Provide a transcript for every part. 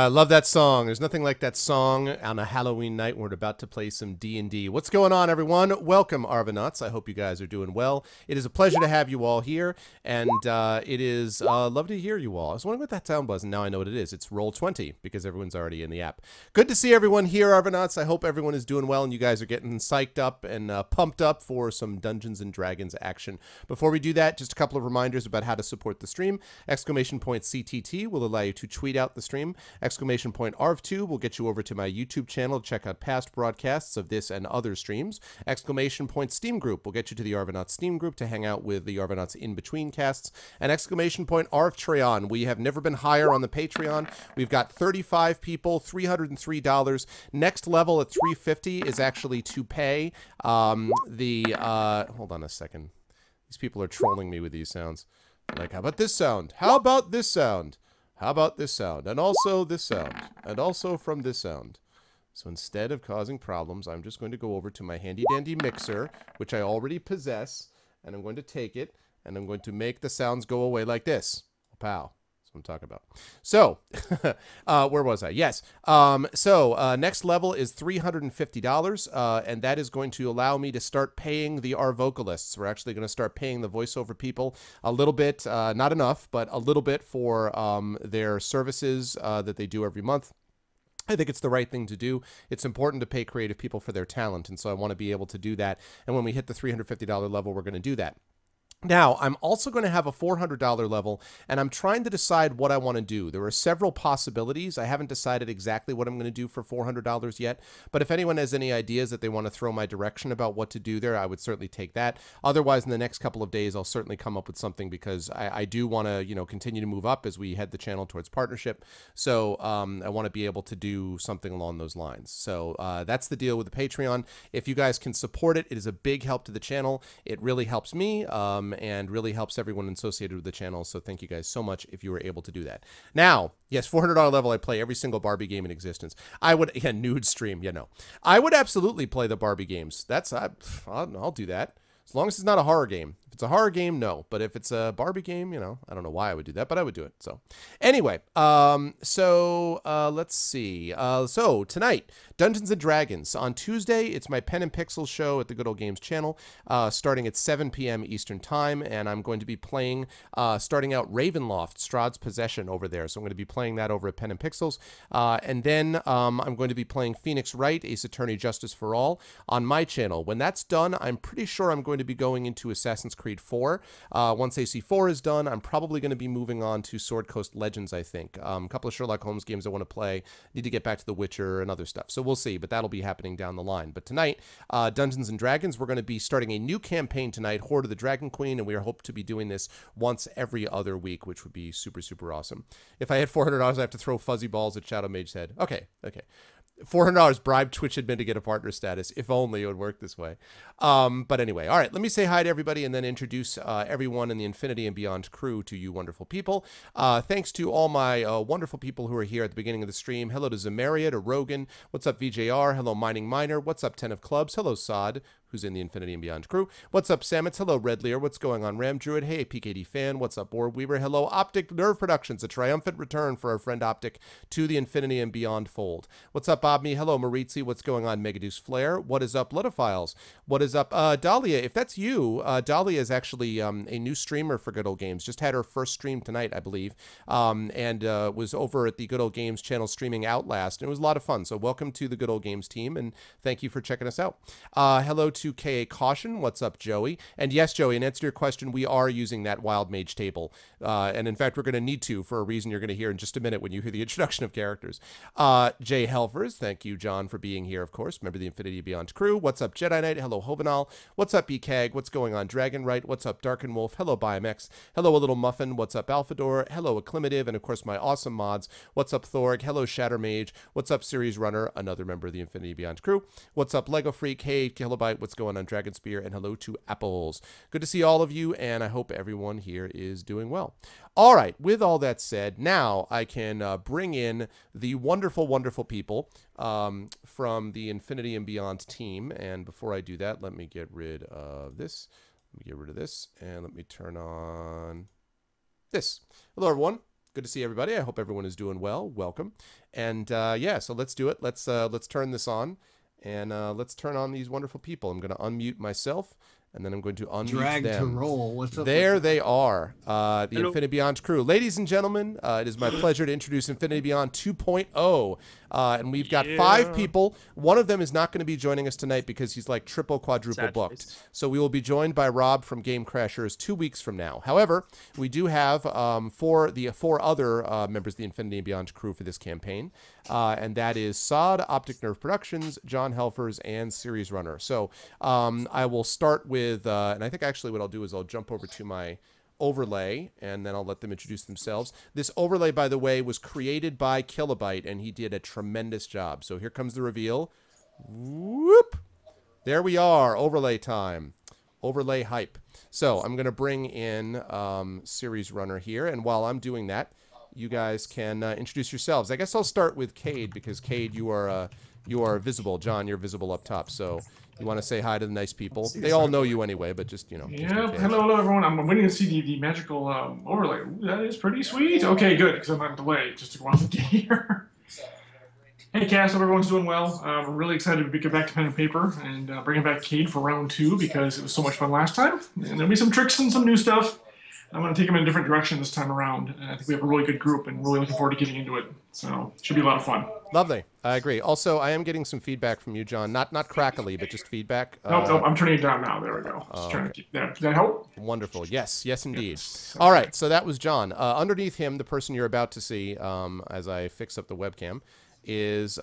I love that song. There's nothing like that song on a Halloween night when we're about to play some D&D. What's going on, everyone? Welcome, Arvanauts. I hope you guys are doing well. It is a pleasure to have you all here, and it is lovely to hear you all. I was wondering what that sound was, and now I know what it is. It's Roll20, because everyone's already in the app. Good to see everyone here, Arvanauts. I hope everyone is doing well, and you guys are getting psyched up and pumped up for some Dungeons & Dragons action. Before we do that, just a couple of reminders about how to support the stream. Exclamation point CTT will allow you to tweet out the stream. Exclamation point ARV2 will get you over to my YouTube channel to check out past broadcasts of this and other streams. Exclamation point Steam Group will get you to the Arvanauts Steam Group to hang out with the Arvanauts in between casts. And exclamation point ARVTreon. We have never been higher on the Patreon. We've got 35 people, $303. Next level at $350 is actually to pay hold on a second. These people are trolling me with these sounds. Like, how about this sound? How about this sound? How about this sound? And also this sound. And also from this sound. So instead of causing problems, I'm just going to go over to my handy-dandy mixer, which I already possess, and I'm going to take it, and I'm going to make the sounds go away like this. Pow. what I'm talking about. So, where was I? Yes. Next level is $350, and that is going to allow me to start paying our vocalists. We're actually going to start paying the voiceover people a little bit, not enough, but a little bit for their services that they do every month. I think it's the right thing to do. It's important to pay creative people for their talent, and so I want to be able to do that. And when we hit the $350 level, we're going to do that. Now, I'm also going to have a $400 level, and I'm trying to decide what I want to do. There are several possibilities. I haven't decided exactly what I'm going to do for $400 yet, but if anyone has any ideas that they want to throw my direction about what to do there, I would certainly take that. Otherwise, in the next couple of days, I'll certainly come up with something, because I do want to, continue to move up as we head the channel towards partnership. So I want to be able to do something along those lines. So that's the deal with the Patreon. If you guys can support it, it is a big help to the channel. It really helps me. And really helps everyone associated with the channel. So thank you guys so much if you were able to do that. Now, yes, $400 level, I play every single Barbie game in existence. I would, nude stream, I would absolutely play the Barbie games. I'll do that. As long as it's not a horror game. If it's a horror game, no. But if it's a Barbie game, I don't know why I would do that, but I would do it. So anyway, let's see. So tonight, Dungeons & Dragons. On Tuesday, it's my Pen and Pixels show at the Good Old Games channel, starting at 7 p.m. Eastern Time, and I'm going to be playing, starting out Ravenloft, Strahd's Possession over there. So I'm going to be playing that over at Pen and Pixels. And then I'm going to be playing Phoenix Wright, Ace Attorney Justice for All, on my channel. When that's done, I'm pretty sure I'm going to be going into Assassin's Creed 4. Once AC4 is done, I'm probably going to be moving on to Sword Coast Legends, I think. A couple of Sherlock Holmes games I want to play. Need to get back to The Witcher and other stuff. So we'll see, but that'll be happening down the line. But tonight, Dungeons & Dragons, we're going to be starting a new campaign tonight, Hoard of the Dragon Queen, and we hope to be doing this once every other week, which would be super, super awesome. If I had $400, I have to throw fuzzy balls at Shadow Mage's head. Okay. $400 bribe Twitch admin to get a partner status. If only it would work this way. But anyway, all right, let me say hi to everybody and then introduce everyone in the Infinity and Beyond crew to you wonderful people. Thanks to all my wonderful people who are here at the beginning of the stream. Hello to Zamaria, to Rogan. What's up, VJR? Hello, Mining Miner. What's up, 10 of Clubs? Hello, Sod, who's in the Infinity and Beyond crew. What's up, Samus? Hello, Red Lear. What's going on, Ram Druid? Hey, PKD Fan. What's up, Orb Weaver? Hello, Optic Nerve Productions. A triumphant return for our friend Optic to the Infinity and Beyond fold. What's up, Bobme? Hello, Maritzi. What's going on, Megaduce Flare? What is up, Ludophiles? What is up, Dahlia? If that's you, Dahlia is actually a new streamer for Good Old Games. Just had her first stream tonight, I believe, and was over at the Good Old Games channel streaming Outlast, and it was a lot of fun. So welcome to the Good Old Games team, and thank you for checking us out. Hello to KA Caution. What's up, Joey? And yes, Joey, in answer to your question, we are using that Wild Mage table. And in fact, we're going to need to for a reason you're going to hear in just a minute when you hear the introduction of characters. Jay Helfers, thank you, John, for being here, of course. Remember the Infinity Beyond crew. What's up, Jedi Knight? Hello, Hovenal. What's up, BCAG? What's going on, Dragon Right? What's up, Darken Wolf? Hello, BioMX. Hello, A Little Muffin. What's up, Alphador? Hello, Acclimative, and of course, my awesome mods. What's up, Thorg? Hello, Shatter Mage. What's up, Series Runner? Another member of the Infinity Beyond crew. What's up, Lego Freak? Hey, Kilobyte. What's going on, Dragon Spear? And hello to Apples. Good to see all of you, and I hope everyone here is doing well. All right, with all that said, now I can bring in the wonderful, wonderful people from the Infinity and Beyond team. And before I do that, let me get rid of this. Let me get rid of this, and let me turn on this. Hello, everyone. Good to see everybody. I hope everyone is doing well. Welcome. And yeah, so let's do it. Let's turn this on, and let's turn on these wonderful people. I'm going to unmute myself, and then I'm going to unmute Drag them. to roll. What's up? There they are, the Infinity Beyond crew. Ladies and gentlemen, it is my pleasure to introduce Infinity Beyond 2.0. And we've got 5 people. One of them is not going to be joining us tonight because he's like triple, quadruple booked. So we will be joined by Rob from Game Crashers 2 weeks from now. However, we do have four other members of the Infinity and Beyond crew for this campaign. And that is Sod, Optic Nerve Productions, John Helfers, and Series Runner. So I will start with, and I think actually what I'll do is I'll jump over to my overlay, and then I'll let them introduce themselves. This overlay, by the way, was created by Kilobyte, and he did a tremendous job. So here comes the reveal. Whoop! There we are. Overlay time. Overlay hype. So I'm going to bring in Series Runner here, and while I'm doing that, you guys can introduce yourselves. I guess I'll start with Cade, because Cade, you are visible. John, you're visible up top, so you want to say hi to the nice people. They all know you anyway, but just, just in Yeah, case. hello everyone. I'm waiting to see the magical overlay. Ooh, that is pretty sweet. Okay, good, because I'm on delay just to go on the gear. Hey, Cass, hope everyone's doing well. I'm really excited to get back to pen and paper and bringing back Cade for round 2 because it was so much fun last time. And there'll be some tricks and some new stuff. I'm going to take them in a different direction this time around. And I think we have a really good group and really looking forward to getting into it. So it should be a lot of fun. Lovely. I agree. Also, I am getting some feedback from you, John. Not crackly, but just feedback. Nope, I'm turning it down now. There we go. Just trying to keep that. Did that help? Wonderful. Yes, indeed. Yes. All right, so that was John. Underneath him, the person you're about to see, as I fix up the webcam, is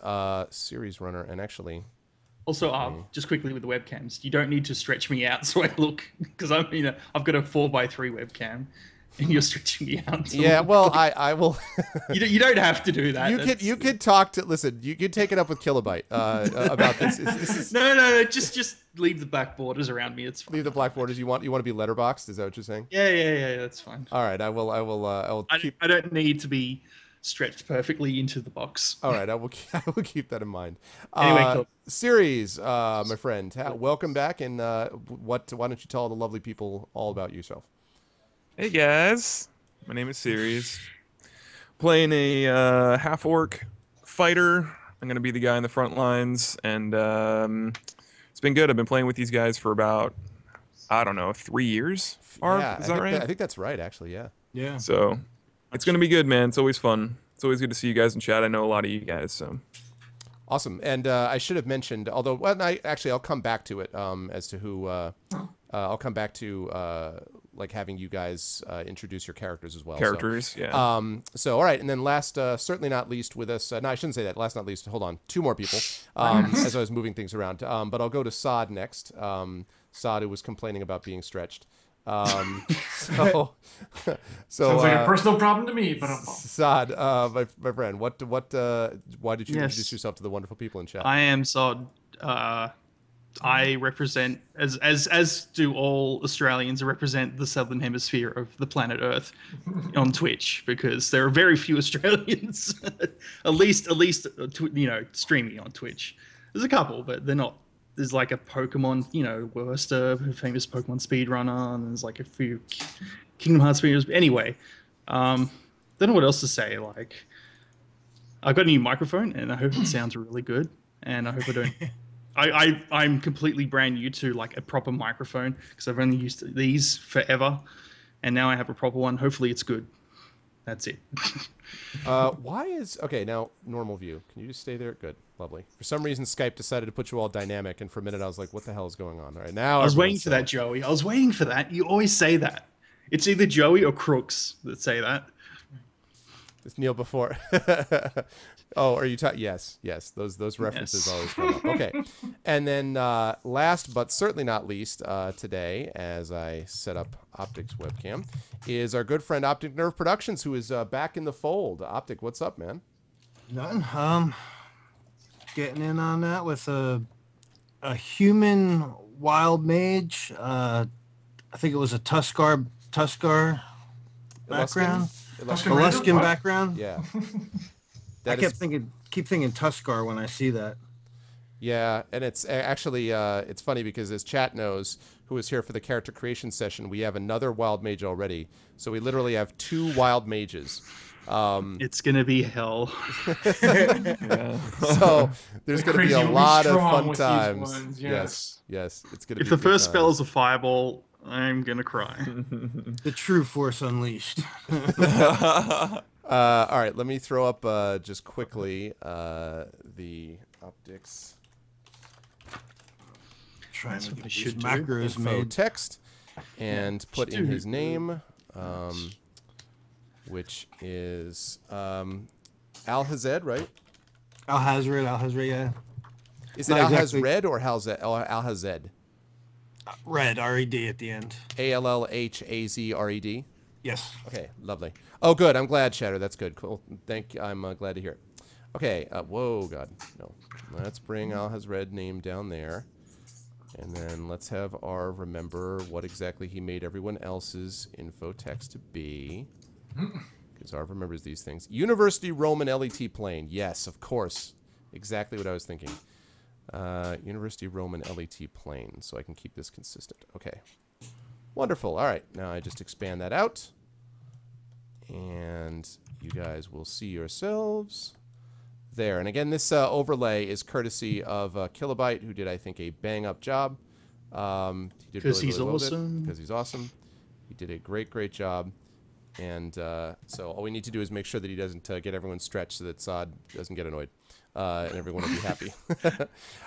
series runner, and actually... Also, just quickly with the webcams, you don't need to stretch me out so I look, because I've got a 4x3 webcam, and you're stretching me out. So yeah, well, I will. you don't have to do that. You could talk to. Listen, you could take it up with Kilobyte about this. This is, no. Just leave the black borders around me. It's fine. Leave the black borders. You want to be letterboxed? Is that what you're saying? Yeah. That's fine. All right, I will keep. I don't need to be stretched perfectly into the box. All right, I will keep that in mind. Anyway, cool. Series, my friend, welcome back, and why don't you tell the lovely people all about yourself? Hey guys, my name is Series. Playing a half-orc fighter. I'm gonna be the guy in the front lines, and it's been good. I've been playing with these guys for about, I don't know, 3 years. Yeah, is that right? I think that's right, actually. Yeah. Yeah. So it's gonna be good, man. It's always fun. It's always good to see you guys in chat. I know a lot of you guys, so. Awesome. And I should have mentioned, although, well, I'll come back to it as to who. I'll come back to like having you guys introduce your characters as well. Characters, yeah. So, all right, and then last, certainly not least with us. No, I shouldn't say that. Last not least. Hold on, 2 more people. As I was moving things around. But I'll go to Sod next. Sod, who was complaining about being stretched. Sounds like a personal problem to me, but Sod, my friend, why did you introduce yourself to the wonderful people in chat? I am Sod. I represent, as do all Australians, represent the southern hemisphere of the planet Earth on Twitch, because there are very few Australians, at least streaming on Twitch. There's a couple, but they're not. There's like a Pokemon, Worcester, famous Pokemon speedrunner, and there's like a few Kingdom Hearts speedrunners. Anyway, don't know what else to say. Like, I've got a new microphone, and I hope it sounds really good. And I hope I don't. I'm completely brand new to like a proper microphone, because I've only used these forever, and now I have a proper one. Hopefully, it's good. That's it. Okay, now normal view. Can you just stay there? Good. Lovely. For some reason, Skype decided to put you all dynamic, and for a minute I was like, what the hell is going on? All right, now I was waiting for that, Joey. I was waiting for that. You always say that. It's either Joey or Crooks that say that. It's Neil before. Oh, are you talking? Yes. Those references always come up. Okay. And then last but certainly not least today, as I set up Optic's webcam, is our good friend Optic Nerve Productions, who is back in the fold. Optic, what's up, man? Nothing. Getting in on that with a human wild mage. I think it was a Tuskar background. Eluskin background. Yeah. I keep thinking Tuskar when I see that. Yeah, and it's actually it's funny because, as chat knows, who is here for the character creation session, we have another wild mage already. So we literally have 2 wild mages. It's gonna be hell. So there's gonna be a lot of fun times. Yes, it's gonna. If the first spell is a fireball, I'm gonna cry. The true force unleashed. All right, let me throw up just quickly the optics. Trying to get these macros made. Text and put in his name. Which is Al-Hazed, right? Al-Hazred, yeah. Is it Al-Hazred or Al-Hazed? Red, R-E-D at the end. A-L-L-H-A-Z-R-E-D? Yes. Okay, lovely. Oh, good. I'm glad, Shatter. That's good. Cool. I'm glad to hear it. Okay. Whoa, God. No. Let's bring Al-Hazred name down there. And then let's have R remember what exactly he made everyone else's info text to be. because Arv remembers these things. University Roman LET plane. Yes, of course. Exactly what I was thinking. University Roman LET plane, so I can keep this consistent. Okay. Wonderful. All right. Now I just expand that out. And you guys will see yourselves there. And again, this overlay is courtesy of Kilobyte, who did, I think, a bang-up job. He did Because he's awesome. Because he's awesome. He did a great, great job. And so all we need to do is make sure that he doesn't get everyone stretched so that Sod doesn't get annoyed. And everyone will be happy.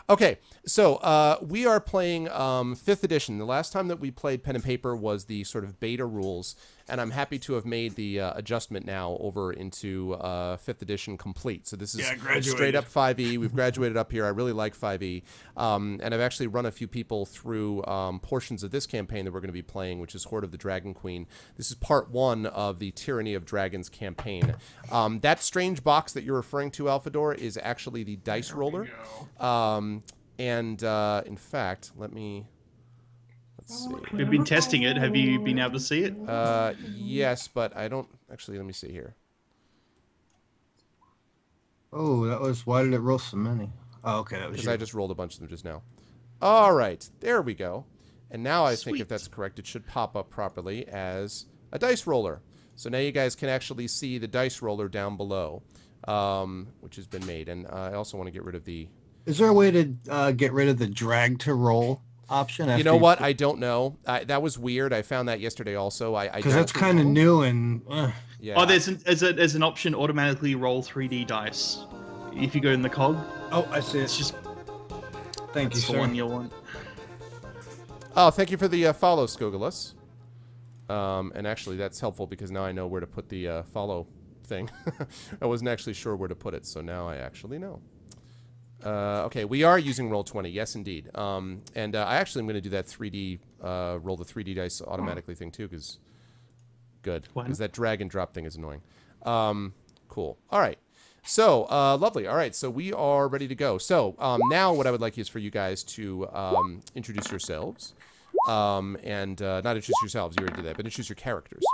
Okay, so we are playing 5th edition. The last time that we played Pen and Paper was the sort of beta rules, and I'm happy to have made the adjustment now over into 5th edition complete. So this is straight up 5e. We've graduated up here. I really like 5e. And I've actually run a few people through portions of this campaign that we're going to be playing, which is Hoard of the Dragon Queen. This is part 1 of the Tyranny of Dragons campaign. That strange box that you're referring to, Alphador, is actually the dice roller. In fact, let's see. We've been testing it. Have you been able to see it? Yes, but I don't actually. Let me see here. Oh, that was. Why did it roll so many? Oh, okay, that was Because you. I just rolled a bunch of them just now. All right, there we go. And now I think if that's correct, it should pop up properly as a dice roller. So now you guys can actually see the dice roller down below, which has been made. And I also want to get rid of the... Is there a way to get rid of the drag to roll option? You know what? I don't know. That was weird. I found that yesterday also. Because that's kind of new and... Yeah. Oh, there's an option automatically roll 3D dice. If you go in the cog. Oh, I see it. It's just Thank you, the sir. one you'll want. Oh, thank you for the follow, Skogalus. And actually, that's helpful because now I know where to put the follow thing. I wasn't actually sure where to put it, so now I actually know. Okay, we are using Roll20, yes, indeed. And I actually am going to do that 3D, roll the 3D dice automatically thing, too, because... Good, because that drag and drop thing is annoying. Cool. All right. So, lovely. All right, so we are ready to go. So, now what I would like is for you guys to introduce yourselves. And not introduce yourselves, you already did that, but introduce your characters.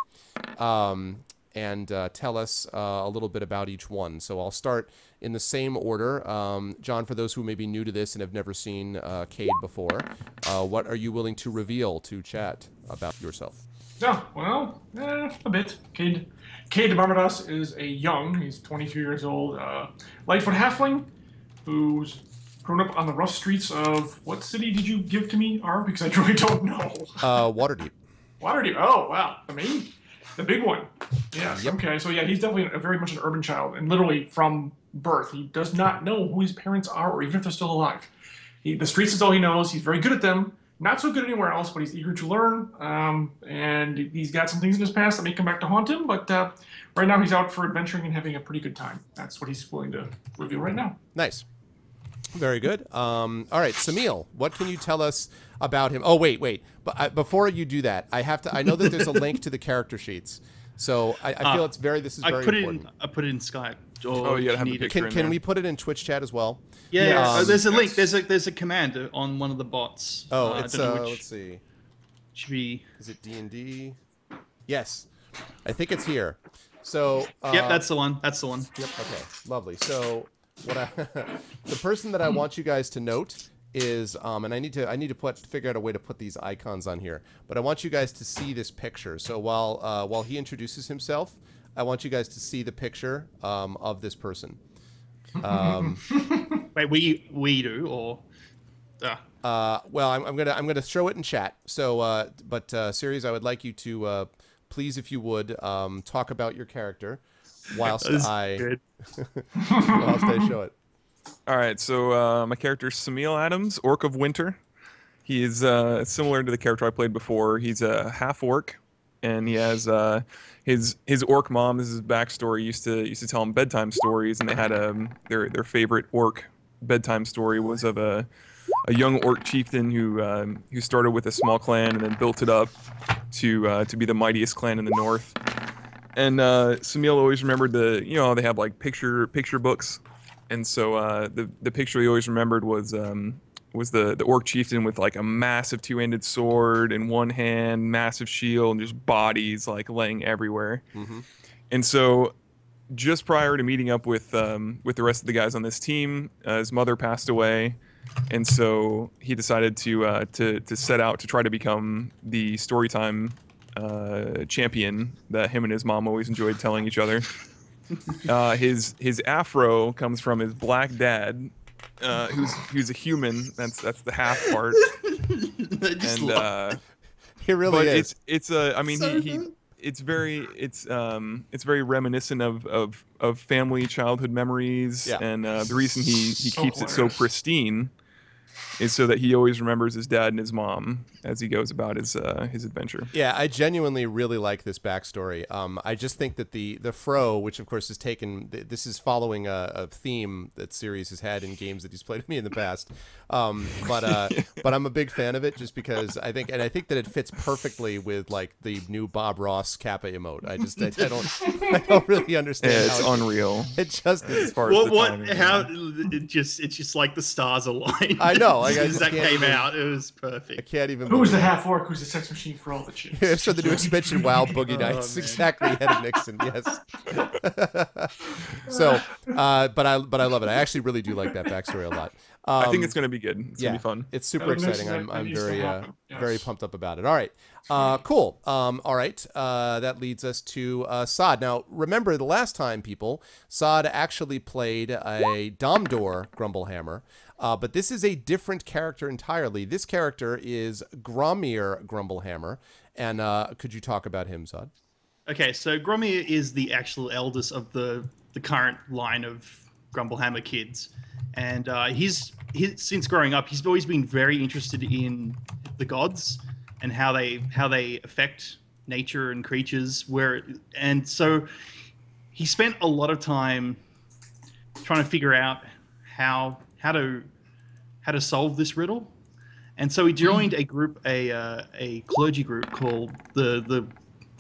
And tell us a little bit about each one. So I'll start in the same order. John, for those who may be new to this and have never seen Cade before, what are you willing to reveal to chat about yourself? Oh, well, a bit. Cade de Barbados is he's 22 years old, Lightfoot halfling, who's grown up on the rough streets of, what city did you give to me, Arv? Because I truly don't know. Waterdeep. Waterdeep, oh, wow, the big one. Yes, Yep. Okay, so yeah, he's definitely very much an urban child, and literally from birth, he does not know who his parents are, or even if they're still alive. The streets is all he knows, he's very good at them, not so good anywhere else, but he's eager to learn, and he's got some things in his past that may come back to haunt him, but right now he's out for adventuring and having a pretty good time. That's what he's willing to reveal right now. Nice. Very good. All right, Samil, what can you tell us about him? Oh, wait. But before you do that, I know that there's a link to the character sheets. So I feel this is very important. I put it in Skype. Oh, you gotta have a picture in Can there. we put it in Twitch chat as well? Yeah, there's a link. There's a command on one of the bots. Oh, I it's don't know which let's see. should be. Is it D&D? Yes, I think it's here. So Yep, that's the one. That's the one. Yep. Okay, lovely. So the person that I want you guys to note is and I need to figure out a way to put these icons on here. But I want you guys to see this picture. So while he introduces himself, I want you guys to see the picture of this person. Wait, we do or? Well, I'm gonna show it in chat. So, but Series, I would like you to please, if you would, talk about your character whilst I show it. All right, so my character is Samil Adams, Orc of Winter. He is similar to the character I played before. He's a half orc, and he has his orc mom. This is his backstory. Used to tell him bedtime stories, and they had their favorite orc bedtime story was of a young orc chieftain who started with a small clan and then built it up to be the mightiest clan in the north. And Samil always remembered they have like picture books. And so the picture he always remembered was was the orc chieftain with like a massive two-handed sword in one hand, massive shield, and just bodies like laying everywhere. Mm-hmm. And so, just prior to meeting up with the rest of the guys on this team, his mother passed away, and so he decided to set out to try to become the storytime champion that him and his mom always enjoyed telling each other. His afro comes from his black dad, who's a human. That's the half part. And He really but is. it's I mean it's very reminiscent of family childhood memories, Yeah. and the reason he So keeps it so hilarious. pristine is so that he always remembers his dad and his mom as he goes about his adventure. Yeah, I genuinely really like this backstory. I just think that the fro, which of course is taken, this is following a theme that series has had in games that he's played with me in the past. But I'm a big fan of it just because I think that it fits perfectly with like the new Bob Ross Kappa emote. I don't really understand. Yeah, it's how unreal. it just is. As far as the What? timing How? goes. It's just like the stars aligned. I know, like, I As just that can't came even- out, it was I perfect. can't even. Who's the believe it. half orc? Who's the sex machine for all the chicks? It's for the new expansion, WoW Boogie Oh, Nights. man. Exactly, head of Nixon. Yes. So, but I love it. I actually really do like that backstory a lot. I think it's going to be good. It's going to be fun. It's super That makes exciting. sense. I'm That needs to very happen. Yes. very pumped up about it. All right, cool. All right, that leads us to Sod. Now, remember the last time, people, Sod actually played a Domdor Grumblehammer, but this is a different character entirely. This character is Gromir Grumblehammer, and could you talk about him, Sod? Okay, so Gromir is the actual eldest of the current line of Grumblehammer kids, and he's since growing up, he's always been very interested in the gods and how they affect nature and creatures. And so he spent a lot of time trying to figure out how to solve this riddle. And so he joined a group, a clergy group called the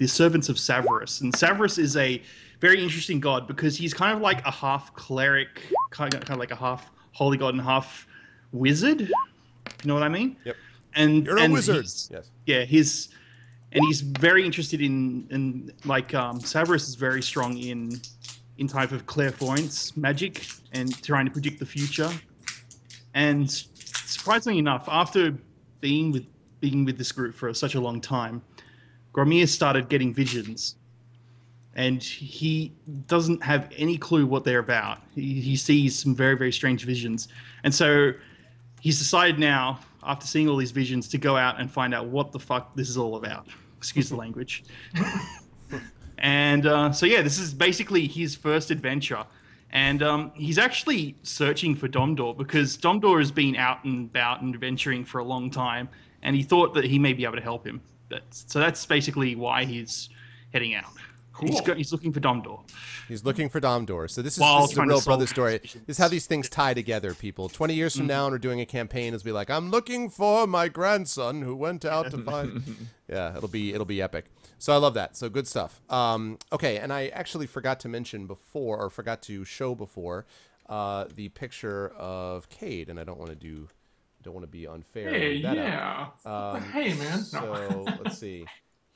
Servants of Savarus. And Savarus is a very interesting god because he's kind of like a half cleric, kind of like a half holy god and half wizard. You know what I mean? Yep. And You're a and wizard. he's- Yes. Yeah, he's very interested in like Savarus is very strong in type of clairvoyance magic and trying to predict the future. And surprisingly enough, after being with this group for such a long time, Gromir started getting visions, and he doesn't have any clue what they're about. He sees some very, very strange visions, and so he's decided now, after seeing all these visions, to go out and find out what the fuck this is all about. Excuse the language. And so yeah, this is basically his first adventure. And he's actually searching for Domdor because Domdor has been out and about and adventuring for a long time, and he thought that he may be able to help him. So that's basically why he's heading out. Cool. He's looking for Domdor. He's looking for Domdor. So this is While the trying to real solve brother story. missions. This is how these things tie together, people. 20 years from now, and we're doing a campaign, it'll be like, I'm looking for my grandson who went out to find. Yeah, it'll be epic. So I love that. So good stuff. Okay, and I actually forgot to mention before, or forgot to show before, the picture of Cade, and I don't want to be unfair. Hey, and leave that yeah. up. Hey, man. No. So let's see.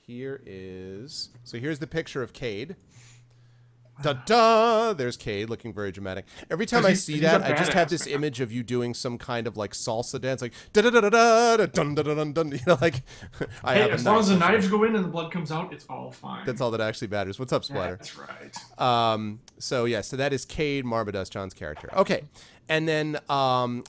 Here's the picture of Cade. Da da! There's Cade looking very dramatic. Every time I He's- see he's that, a I just have badass, this man. image of you doing some kind of like salsa dance, like da da da da da da dun da da dun dun. You know, like I Hey, have a as long as the knife. knives go in and the blood comes out, it's all fine. That's all that actually matters. What's up, Splatter? That's right. So yeah, so that is Cade Marmaduss, John's character. Okay, and then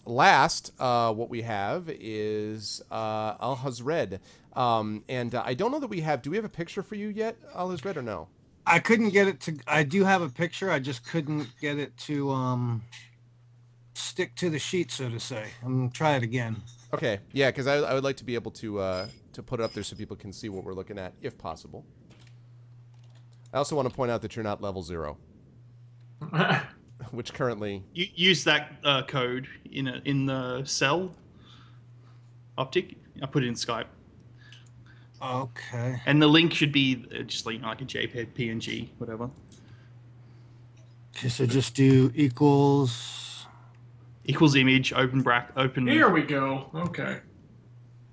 last, what we have is Al Hazred, and I don't know that we have. Do we have a picture for you yet, Al Hazred, or no? I couldn't get it to. I do have a picture. I just couldn't get it to stick to the sheet, so to say. I'm gonna try it again. Okay, yeah, because I would like to be able to put it up there so people can see what we're looking at, if possible. I also want to point out that you're not level 0, which currently. You use that code in the cell optic. I put it in Skype. Okay. And the link should be just like a JPEG, PNG, whatever. Okay, so just do equals. equals image, open bracket, open, Here we go. Okay.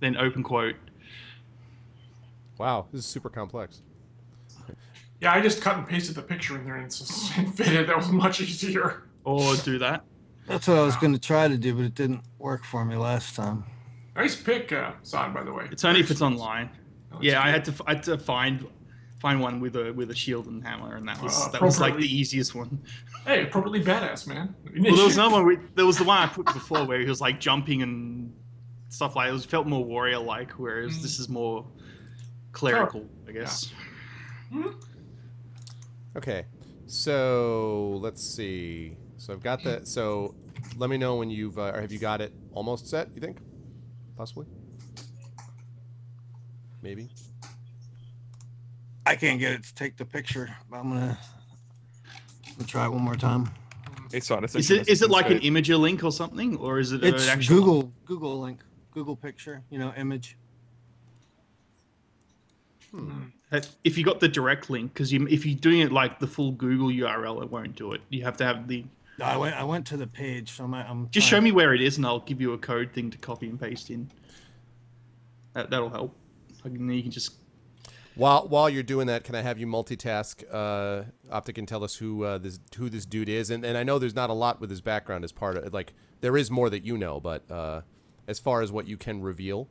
then open quote. Wow, this is super complex. Yeah, I just cut and pasted the picture in there and fitted. That was much easier. Or do that. That's what I was going to try to do, but it didn't work for me last time. Nice pick, Sod, by the way. It's only if it's online. That's Yeah, I good. had to find one with a shield and hammer, and that was like appropriately- the easiest one. Hey, appropriately badass, man. Well, there was another one. There was the one I put before where he was like jumping and stuff like it. Was felt more warrior-like, whereas this is more clerical, I guess. Okay, so let's see. So I've got that. So let me know when you've or have you got it almost set? You think? Possibly. Maybe. I can't get it to take the picture, but I'm gonna try it one more time. Hey, Sod, Is it like an imager link or something, or is it It's an actual Google link, Google picture, image. If you got the direct link, because if you're doing it like the full Google URL, it won't do it. You have to have the. No, I went to the page, so I'm Just trying- show me where it is, and I'll give you a code thing to copy and paste in. That'll help. And then you can just. While you're doing that, can I have you multitask, Optic, and tell us who this dude is? And I know there's not a lot with his background as part of like there is more that you know, but as far as what you can reveal,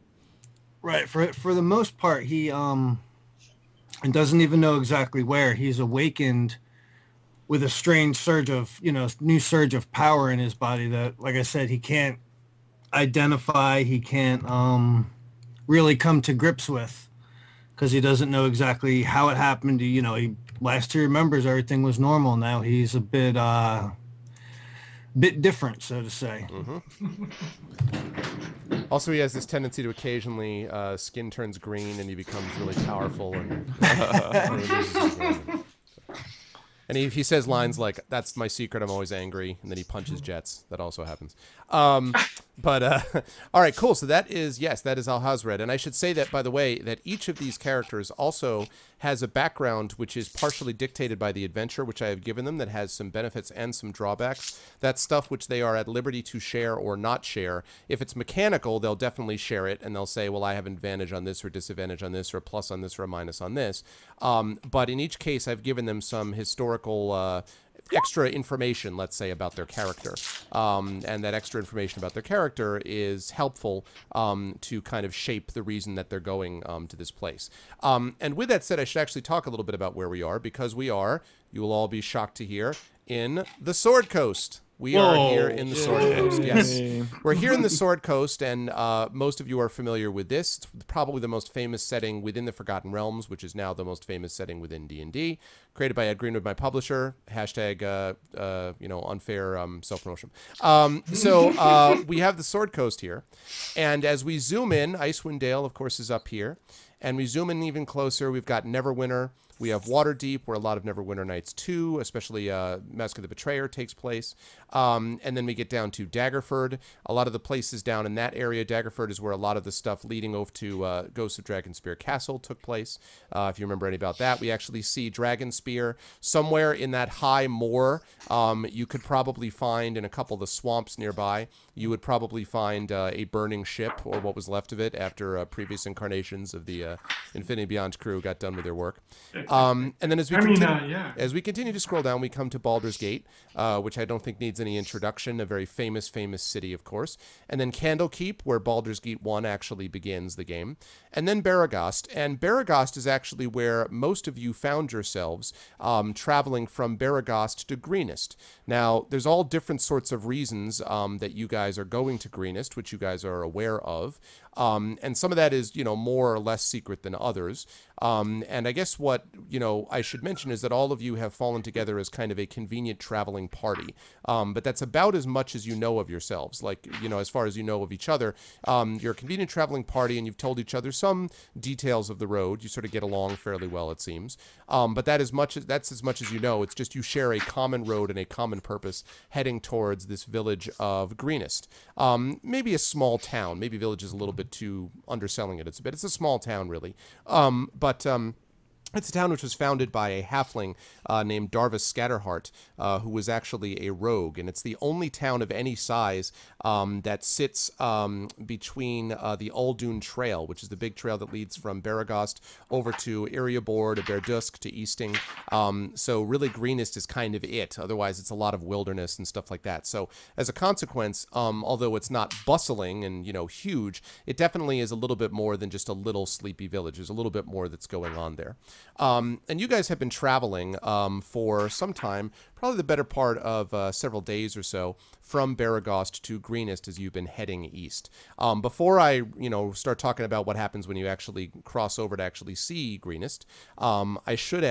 Right. For the most part, he and doesn't even know exactly where. He's awakened with a strange surge of new surge of power in his body that, like I said, he can't identify. He can't really come to grips with. Because he doesn't know exactly how it happened. He last he remembers everything was normal. Now he's a bit different, so to say. also he has this tendency to occasionally skin turns green and he becomes really powerful and and he says lines like, "That's my secret. I'm always angry," and then he punches jets. That also happens. But all right, cool. So that is Al-Hazred, and I should say that, by the way, that each of these characters also has a background which is partially dictated by the adventure which I have given them, that has some benefits and some drawbacks. That's stuff which they are at liberty to share or not share. If it's mechanical, they'll definitely share it, and they'll say, well, I have an advantage on this or disadvantage on this or a plus on this or a minus on this. But in each case, I've given them some historical extra information, let's say, about their character. And that extra information about their character is helpful to kind of shape the reason that they're going to this place. And with that said, I should actually talk a little bit about where we are, because we are, you will all be shocked to hear, in the Sword Coast. We are here in the Sword Coast. Yes, we're here in the Sword Coast, and most of you are familiar with this. It's probably the most famous setting within the Forgotten Realms, which is now the most famous setting within D&D. Created by Ed Greenwood, my publisher. Hashtag, unfair self-promotion. So we have the Sword Coast here, and as we zoom in, Icewind Dale, of course, is up here, and we zoom in even closer. We've got Neverwinter. We have Waterdeep, where a lot of Neverwinter Nights 2, especially Mask of the Betrayer, takes place. And then we get down to Daggerford. A lot of the places down in that area, Daggerford is where a lot of the stuff leading over to Ghosts of Dragonspear Castle took place. If you remember any about that, we actually see Dragonspear somewhere in that high moor. You could probably find in a couple of the swamps nearby, you would probably find a burning ship, or what was left of it after previous incarnations of the Infinity Beyond crew got done with their work. And then as we continue to scroll down, we come to Baldur's Gate, which I don't think needs any introduction, a very famous city, of course. And then Candlekeep, where Baldur's Gate 1 actually begins the game. And then Baragast. And Baragast is actually where most of you found yourselves traveling from Baragast to Greenest. Now, there's all different sorts of reasons that you guys are going to Greenest, which you guys are aware of. And some of that is, more or less secret than others. And I guess what, I should mention is that all of you have fallen together as kind of a convenient traveling party. But that's about as much as you know of yourselves. Like, as far as you know of each other, you're a convenient traveling party, and you've told each other some details of the road. You sort of get along fairly well, it seems. But that's as much as you know. It's just you share a common road and a common purpose heading towards this village of Greenest. Maybe a small town. Maybe village is a little bit too underselling it. It's a small town, really. But It's a town which was founded by a halfling named Darvis Scatterheart, who was actually a rogue, and it's the only town of any size that sits between the Uldun Trail, which is the big trail that leads from Baragost over to Iriabor to Berdusk to Easting. So really Greenest is kind of it. Otherwise, it's a lot of wilderness and stuff like that. So as a consequence, although it's not bustling and, you know, huge, it definitely is a little bit more than just a little sleepy village. There's a little bit more that's going on there. And you guys have been traveling for some time, probably the better part of several days or so, from Baragost to Greenest as you've been heading east. Before I, you know, start talking about what happens when you actually cross over to actually see Greenest, I should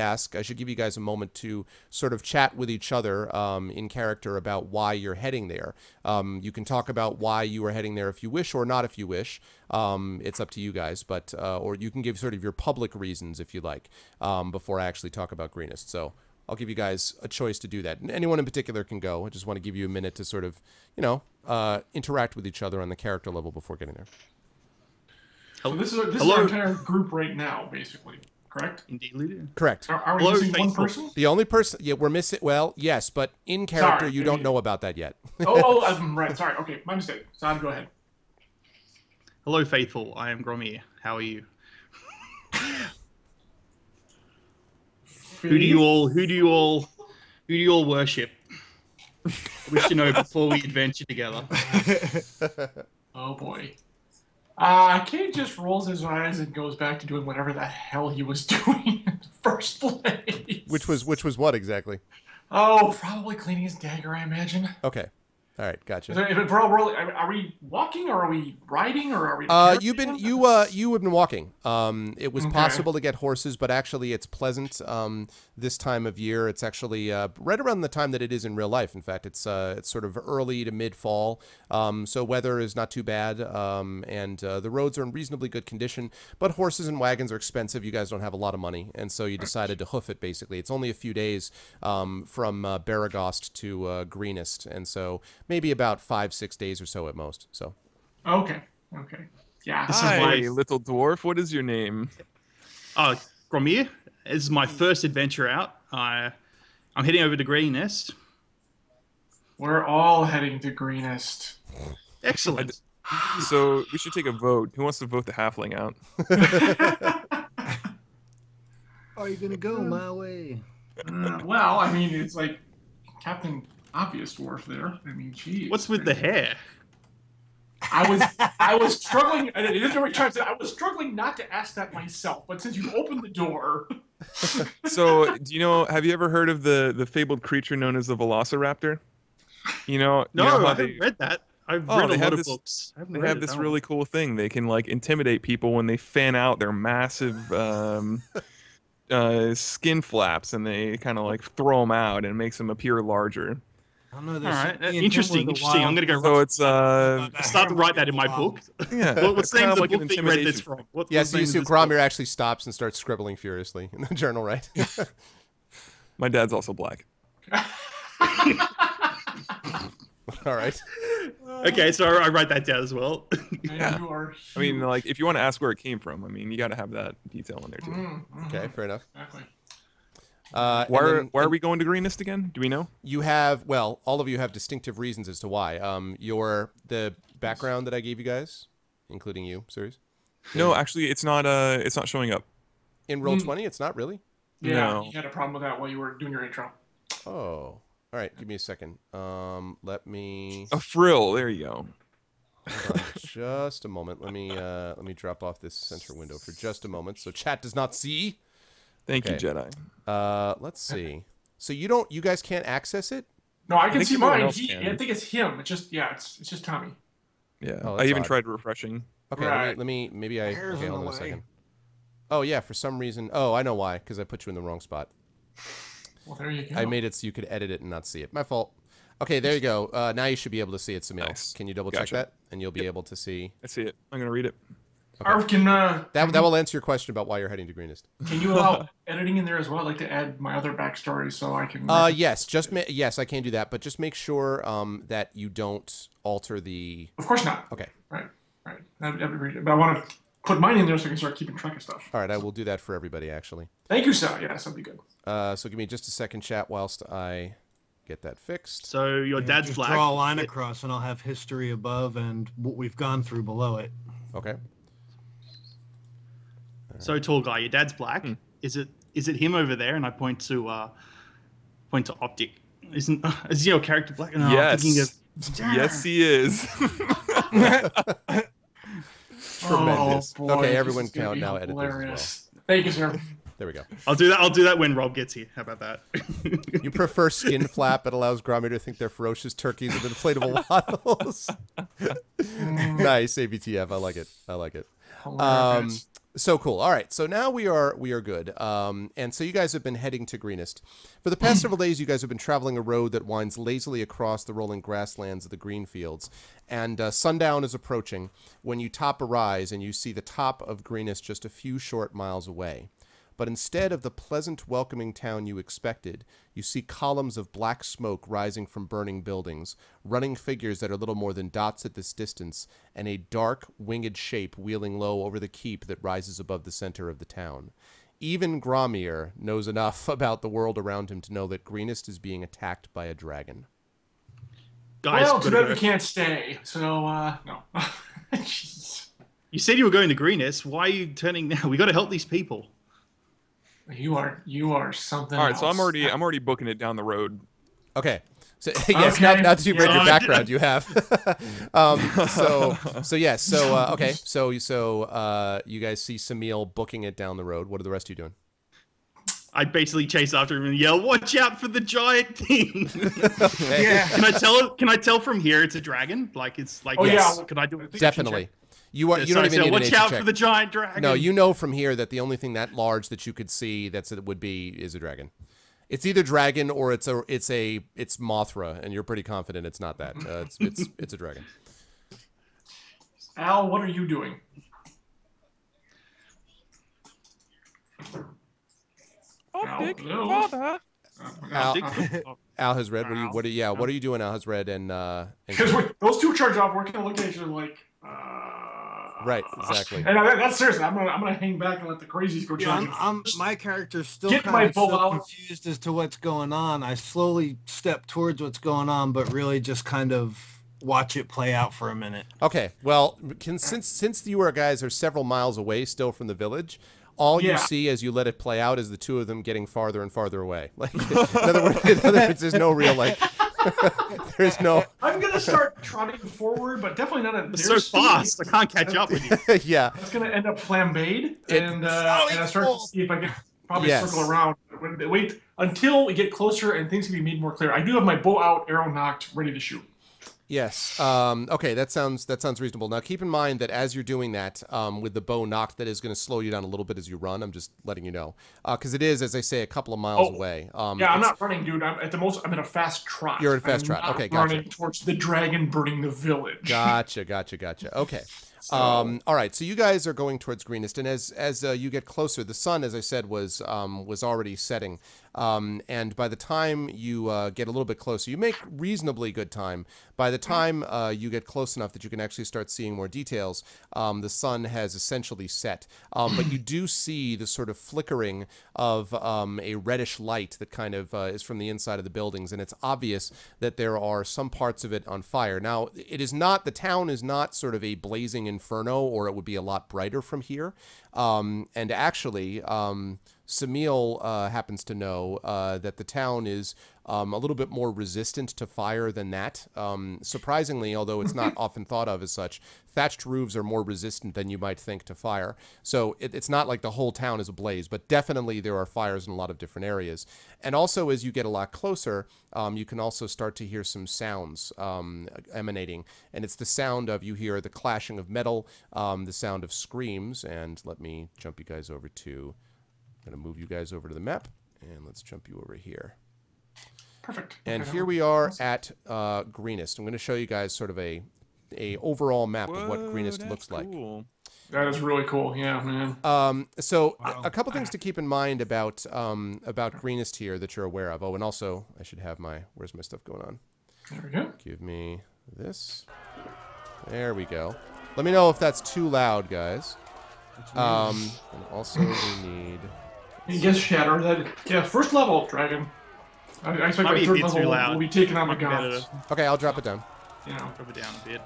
give you guys a moment to sort of chat with each other in character about why you're heading there. You can talk about why you are heading there if you wish, or not if you wish. It's up to you guys, but or you can give sort of your public reasons if you like, before I actually talk about Greenest. So I'll give you guys a choice to do that. And anyone in particular can go. I just want to give you a minute to sort of, you know, interact with each other on the character level before getting there. So this is our entire group right now, basically, correct? Indeed, leader. Correct. Are we missing one person? The only person, yeah, we're missing, well, yes, but in character, you don't know about that yet. Right, sorry, okay, my mistake. Zod, go ahead. Hello, faithful. I am Gromir. How are you? Who do you all worship? I wish to know before we adventure together. Oh boy. Kate just rolls his eyes and goes back to doing whatever the hell he was doing in the first place. Which was what exactly? Oh, probably cleaning his dagger, I imagine. Okay. All right, gotcha. Are we walking, or are we riding, or are we? You have been walking. It was possible to get horses, but actually, it's pleasant this time of year. It's actually right around the time that it is in real life. In fact, it's sort of early to mid fall, so weather is not too bad, and the roads are in reasonably good condition. But horses and wagons are expensive. You guys don't have a lot of money, and so you decided to hoof it. Basically, it's only a few days from Baragost to Greenest, and so maybe about 5-6 days or so at most. So. Okay. Yeah. Hi, little dwarf. What is your name? Gromir. This is my first adventure out. I'm heading over to Greenest. We're all heading to Greenest. Excellent. So we should take a vote. Who wants to vote the halfling out? Are you gonna go my way? Well, I mean, it's like Captain Obvious Dwarf there. I mean, geez. What's with the hair? I was struggling. I was struggling not to ask that myself, but since you opened the door. So, do you know? Have you ever heard of the fabled creature known as the Velociraptor? No, I haven't read that. I've read a lot of books. They have this really cool thing. They can like intimidate people when they fan out their massive skin flaps, and they kind of like throw them out, and it makes them appear larger. All right, interesting. I'm gonna go. So it's start to write that in my book. Yeah, what's the name of the book that you read this from? Yes, you see, Gromir actually stops and starts scribbling furiously in the journal, right? My dad's also black. All right. Okay, so I write that down as well. Yeah. I mean, like, if you want to ask where it came from, I mean, you got to have that detail in there too. Okay, fair enough. Exactly. Why are we going to Greenest again? Do we know? You have, well, all of you have distinctive reasons as to why. The background that I gave you guys, including you, Sirius? No, actually, it's not showing up. In Roll20, it's not really? Yeah, No. you had a problem with that while you were doing your intro. Oh. All right, give me a second. Let me... A frill, there you go. Hold on just a moment. Let me drop off this center window for just a moment so chat does not see. Thank you, Jedi. Let's see. So you guys can't access it? No, I can see everyone mine. else can. I think it's him. It's just Tommy. Yeah, Oh, I that's even odd. tried refreshing. Okay, Right. maybe I... Hair's Okay, in hold the on a way. second. Oh, yeah, for some reason... Oh, I know why, because I put you in the wrong spot. Well, there you go. I made it so you could edit it and not see it. My fault. Okay, there you go. Now you should be able to see it, Samil. Nice. Can you double check Gotcha. that? And you'll be able to see... I see it. I'm gonna read it. Arv, can That will answer your question about why you're heading to Greenest. you allow editing in there as well? I'd like to add my other backstory so I can. Yes, yes, I can do that, but just make sure that you don't alter the... Of course not. Okay. Right. That'd be great. But I want to put mine in there so I can start keeping track of stuff. All right, I will do that for everybody, actually. Thank you, Sal. Yes, that'd be good. So give me just a second, chat, whilst I get that fixed. So your dad's Just black. draw a line across, and I'll have history above and what we've gone through below it. Okay. So tall guy, your dad's black. Is it him over there? And I point to Optic. Is your character black? No, Yes. I'm thinking of... Yes, he is. Tremendous. Oh, boy, Okay, this everyone is gonna count be now. Edit this as hilarious. Thank you, sir. well. There we go. I'll do that. I'll do that when Rob gets here. How about that? You prefer skin flap? It allows Grommy to think they're ferocious turkeys with inflatable waddles. Nice, ABTF. I like it. I like it. Hilarious. So cool. All right. So now we are good. And so you guys have been heading to Greenest. For the past several days, you guys have been traveling a road that winds lazily across the rolling grasslands of the green fields. And sundown is approaching when you top a rise and you see the top of Greenest just a few short miles away. But instead of the pleasant, welcoming town you expected, you see columns of black smoke rising from burning buildings, running figures that are little more than dots at this distance, and a dark, winged shape wheeling low over the keep that rises above the center of the town. Even Gromir knows enough about the world around him to know that Greenest is being attacked by a dragon. Guys, Well, too gotta bad we go. can't stay. So, no. Jeez. You said you were going to Greenest. Why are you turning now? We got to help these people. You are something. All right, so else. I'm already booking it down the road. Okay. So, yes, Okay. now that you've read your Yeah. background, you have. Okay. So you guys see Samil booking it down the road. What are the rest of you doing? I basically chase after him and yell, "Watch out for the giant thing!" Okay. Yeah. Can I tell from here it's a dragon? Like it's like Oh, Yes. yeah. Can I do it? Definitely. You don't So I even say, need an watch nature out check. for the giant dragon. No, you know from here that the only thing that large that you could see is a dragon. It's either dragon or it's Mothra, and you're pretty confident it's not that. It's a dragon. Al, what are you doing? Optic, hello? father. Al has read. What are you doing? Al has read and Because those two charge off, we're gonna look at each other like. Right, exactly. And that's seriously. I'm gonna hang back and let the crazies go Yeah, charging. my character's still Get kind my of bow so out. confused as to what's going on. I slowly step towards what's going on, but really just kind of watch it play out for a minute. Okay. Well, since you guys are several miles away still from the village, all you Yeah. see as you let it play out is the two of them getting farther and farther away. Like, in other words, there's no real like. There's no. I'm gonna start trotting forward, but definitely not at It's their so speed. fast. I can't catch up with you. Yeah. That's gonna end up flambéed, It- and I start to see if I can probably Yes. circle around. Wait until we get closer and things can be made more clear. I do have my bow out, arrow knocked, ready to shoot. Yes. Okay. That sounds reasonable. Now, keep in mind that as you're doing that, with the bow knocked, that is going to slow you down a little bit as you run. I'm just letting you know, because it is, as I say, a couple of miles away. Yeah, I'm it's- not running, dude. I'm in a fast trot. You're in a fast I'm trot. not Okay, gotcha. running towards the dragon burning the village. Gotcha. Okay. All right. So you guys are going towards Greenest, and as you get closer, the sun, as I said, was already setting. And by the time you get a little bit closer, you make reasonably good time. By the time you get close enough that you can actually start seeing more details, the sun has essentially set. But you do see the sort of flickering of a reddish light that kind of is from the inside of the buildings, and it's obvious that there are some parts of it on fire. Now, the town is not sort of a blazing inferno, or it would be a lot brighter from here. And actually, Samil happens to know that the town is a little bit more resistant to fire than that. Surprisingly, although it's not often thought of as such, thatched roofs are more resistant than you might think to fire. So it's not like the whole town is ablaze, but definitely there are fires in a lot of different areas. And also, as you get a lot closer, you can also start to hear some sounds emanating. And it's the sound of, you hear the clashing of metal, the sound of screams. And let me jump you guys over to... I'm going to move you guys over to the map, and let's jump you over here. Perfect. And Okay, here we are at Greenest. I'm going to show you guys sort of a overall map of what Greenest that's looks like. cool. That is really cool. Yeah, man. So Wow. a couple things to keep in mind about Greenest here that you're aware of. Oh, and also I should have where's my stuff going on? There we go. Give me this. There we go. Let me know if that's too loud, guys. And also we need... I guess Shatter. Yeah, first level dragon. I expect Might my be a third bit too level loud. will be taken on the Might be better gods. to Okay, I'll drop it down. You know. drop it down a bit.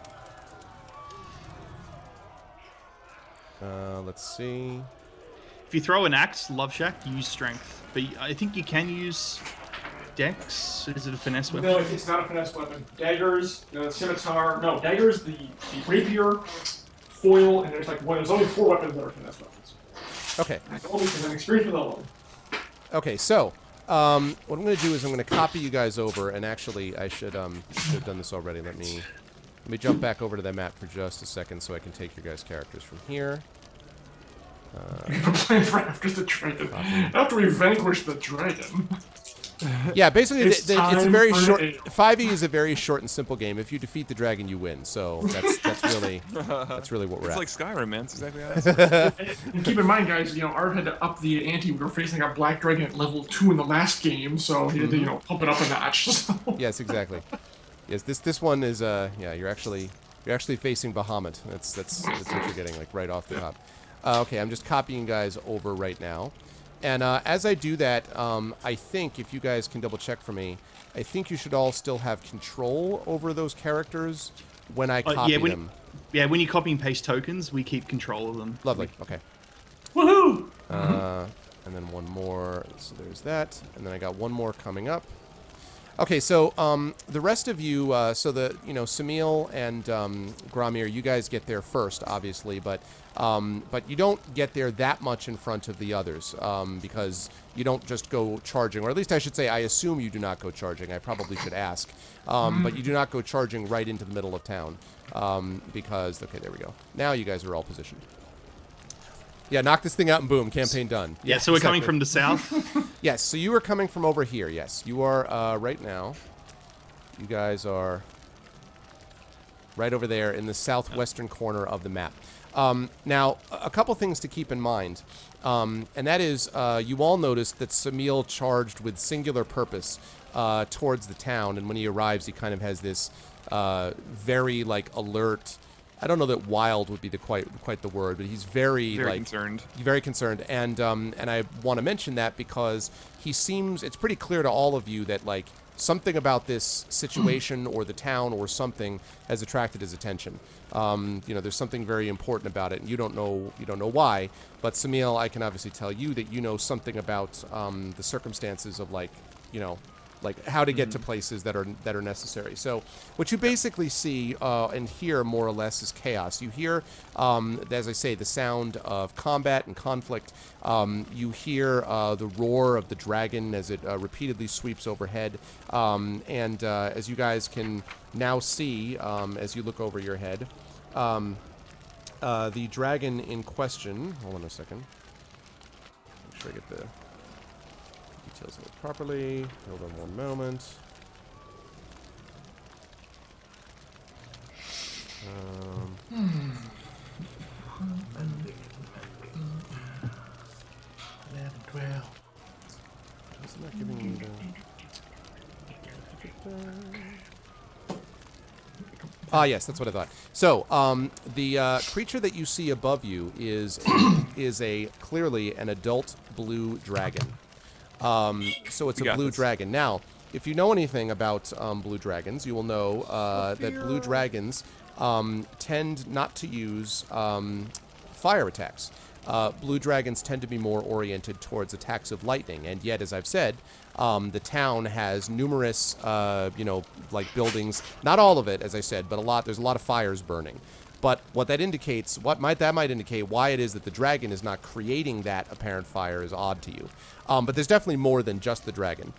Let's see. If you throw an axe, Love Shack, use strength. But I think you can use dex. Is it a finesse weapon? No, it's not a finesse weapon. Daggers, the scimitar. No, daggers, the rapier, foil, and there's only 4 weapons that are finesse weapons. Okay. That's all because I'm experienced with all of them. Okay, so what I'm going to do is I'm going to copy you guys over, and actually I should have done this already. Let me jump back over to that map for just a second so I can take your guys' characters from here. We're playing for after the dragon. After we vanquish the dragon. Yeah, basically It's it's a time very for short. ale. 5e is a very short and simple game. If you defeat the dragon, you win. So that's really what we're It's at. like Skyrim, man. It's exactly how it is. And keep in mind, guys, Arv had to up the ante. We were facing a black dragon at level 2 in the last game, so he had to, pump it up a notch. So. Yes, exactly. Yes, this one is yeah. You're actually facing Bahamut. That's what you're getting like right off the top. Okay, I'm just copying guys over right now. And as I do that, I think, if you guys can double check for me, I think you should all still have control over those characters when I copy them. Yeah, when you copy and paste tokens, we keep control of them. Lovely, okay. Woohoo! And then one more, so there's that. And then I got one more coming up. Okay, so the rest of you, so Samil and Gramir, you guys get there first, obviously, but you don't get there that much in front of the others because you don't just go charging, or at least I should say, I assume you do not go charging. I probably should ask, but you do not go charging right into the middle of town because, okay, there we go. Now you guys are all positioned. Yeah, knock this thing out and boom, campaign done. Yeah, so we're coming from the south. Yes, so you are coming from over here. Yes, you are right now. You guys are right over there in the southwestern corner of the map. Now, a couple things to keep in mind, and that is you all noticed that Samil charged with singular purpose towards the town, and when he arrives, he kind of has this very alert. I don't know that wild would be quite the word, but he's very concerned. Very concerned, and I want to mention that because he seems, it's pretty clear to all of you that something about this situation or the town or something has attracted his attention. There's something very important about it, and you don't know why. But Samil, I can obviously tell you that you know something about the circumstances of how to get to places that are necessary. So what you basically see and hear more or less is chaos. You hear, as I say, the sound of combat and conflict. You hear the roar of the dragon as it repeatedly sweeps overhead. And as you guys can now see, as you look over your head, the dragon in question, hold on a second, make sure I get the details of it properly. Hold on one moment. It's not giving me the... Ah, yes, that's what I thought. So, the creature that you see above you is clearly an adult blue dragon. So it's a blue dragon. Now, if you know anything about blue dragons, you will know that blue dragons tend not to use fire attacks. Blue dragons tend to be more oriented towards attacks of lightning, and yet, as I've said, the town has numerous, buildings. Not all of it, as I said, but a lot. There's a lot of fires burning. But what that indicates, that might indicate why it is that the dragon is not creating that apparent fire is odd to you. But there's definitely more than just the dragon.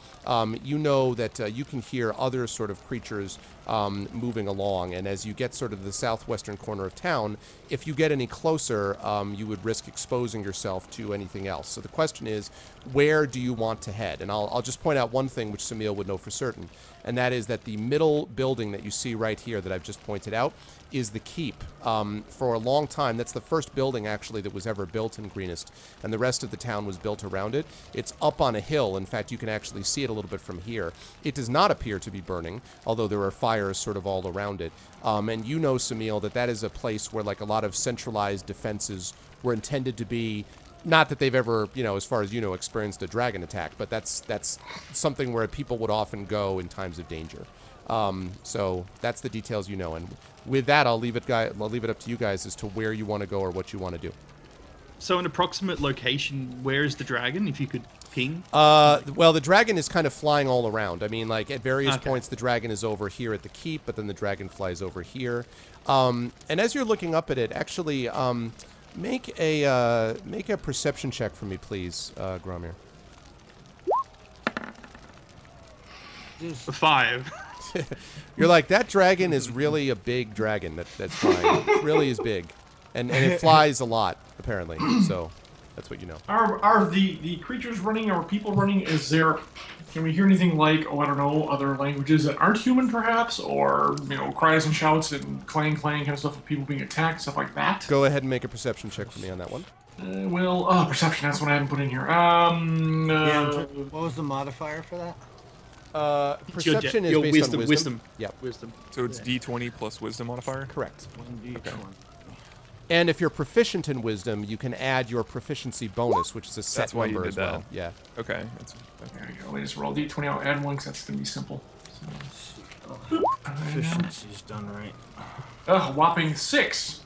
You know that you can hear other sort of creatures moving along, and as you get sort of the southwestern corner of town, if you get any closer, you would risk exposing yourself to anything else. So the question is, where do you want to head? And I'll just point out one thing which Samil would know for certain, and that is that the middle building that you see right here that I've just pointed out is the keep. For a long time, that's the first building actually that was ever built in Greenest, and the rest of the town was built around it. It's up on a hill. In fact, you can actually see it a little bit from here. It does not appear to be burning, although there are fires sort of all around it. And you know, Samil, that is a place where a lot of centralized defenses were intended to be. Not that they've ever, you know, as far as you know, experienced a dragon attack, but that's something where people would often go in times of danger. So that's the details you know, and with that, I'll leave it up to you guys as to where you want to go or what you want to do. So an approximate location, where is the dragon, if you could ping? Well, the dragon is kind of flying all around. I mean, like, at various points, the dragon is over here at the keep, but then the dragon flies over here. And as you're looking up at it, actually, make a perception check for me, please, Gromir. 5. You're like, that dragon is really a big dragon that's flying. It really is big. And it flies a lot, apparently. So that's what you know. Are the creatures running or people running? Can we hear anything like, oh, I don't know, other languages that aren't human, perhaps? Or, you know, cries and shouts and clang kind of stuff of people being attacked, stuff like that? Go ahead and make a perception check for me on that one. Perception, that's what I haven't put in here. What was the modifier for that? Perception is your based on wisdom. Yep. Wisdom. So it's D20 plus wisdom modifier? Correct. 1d20. And if you're proficient in wisdom, you can add your proficiency bonus, which is a set That's why you number did as that. well. Yeah. Okay. There you go. Let me just roll D20. I'll add one because that's going to be simple. Efficiency's done right. Whopping 6.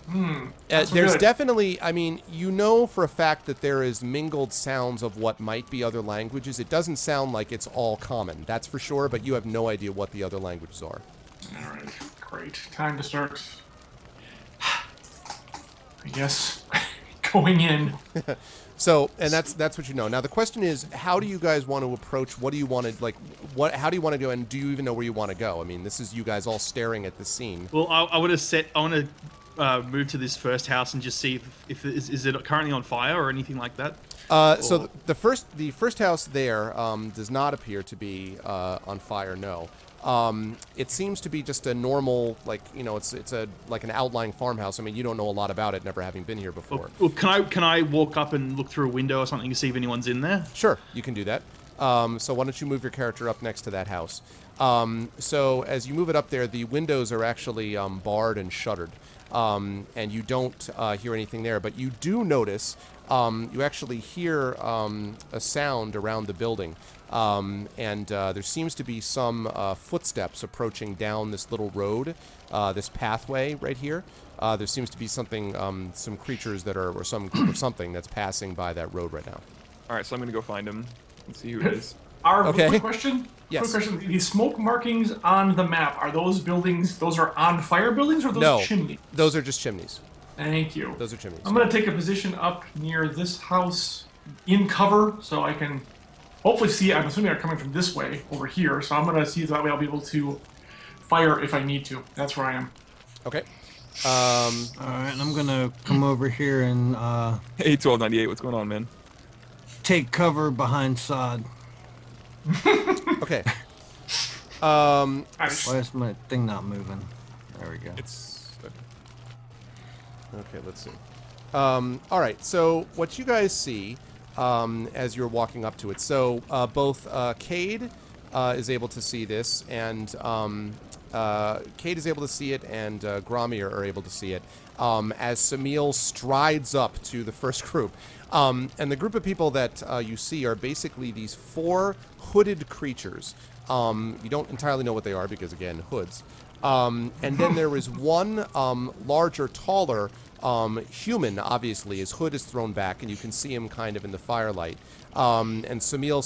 There's good. definitely, I mean, you know for a fact that there is mingled sounds of what might be other languages. It doesn't sound like it's all common, that's for sure, but you have no idea what the other languages are. All right. Great. Time to start, I guess, going in. So, and that's what you know. Now the question is, how do you guys want to approach? What do you want to like? How do you want to go? And do you even know where you want to go? I mean, this is you guys all staring at the scene. Well, I want to move to this first house and just see if is it currently on fire or anything like that. So the first house there does not appear to be on fire. No. It seems to be just a normal, like, you know, it's like an outlying farmhouse. I mean, you don't know a lot about it, never having been here before. Well, can I walk up and look through a window or something to see if anyone's in there? Sure, you can do that. So why don't you move your character up next to that house? So as you move it up there, the windows are actually barred and shuttered, and you don't hear anything there. But you do notice, you actually hear a sound around the building. And there seems to be some footsteps approaching down this little road, this pathway right here. There seems to be something, some creatures that are, or something that's passing by that road right now. All right, so I'm going to go find him and see who it is. Quick question. Yes. Quick question. The smoke markings on the map, are those buildings, those are on fire buildings or those chimneys? Those are just chimneys. Thank you. Those are chimneys. I'm going to take a position up near this house in cover so I can hopefully see. I'm assuming they're coming from this way over here, so I'm going to see if that way I'll be able to fire if I need to. That's where I am. Okay. All right, and I'm going to come over here and Hey, 1298, what's going on, man? take cover behind sod. Okay. Why is my thing not moving? There we go. It's... Okay, let's see. All right, so what you guys see as you're walking up to it. So both Cade is able to see this, and Cade is able to see it, and Gromir are able to see it as Samil strides up to the first group. And the group of people that you see are basically these 4 hooded creatures. You don't entirely know what they are because, again, hoods. And then there is one larger, taller human, obviously. His hood is thrown back, and you can see him kind of in the firelight. And Samil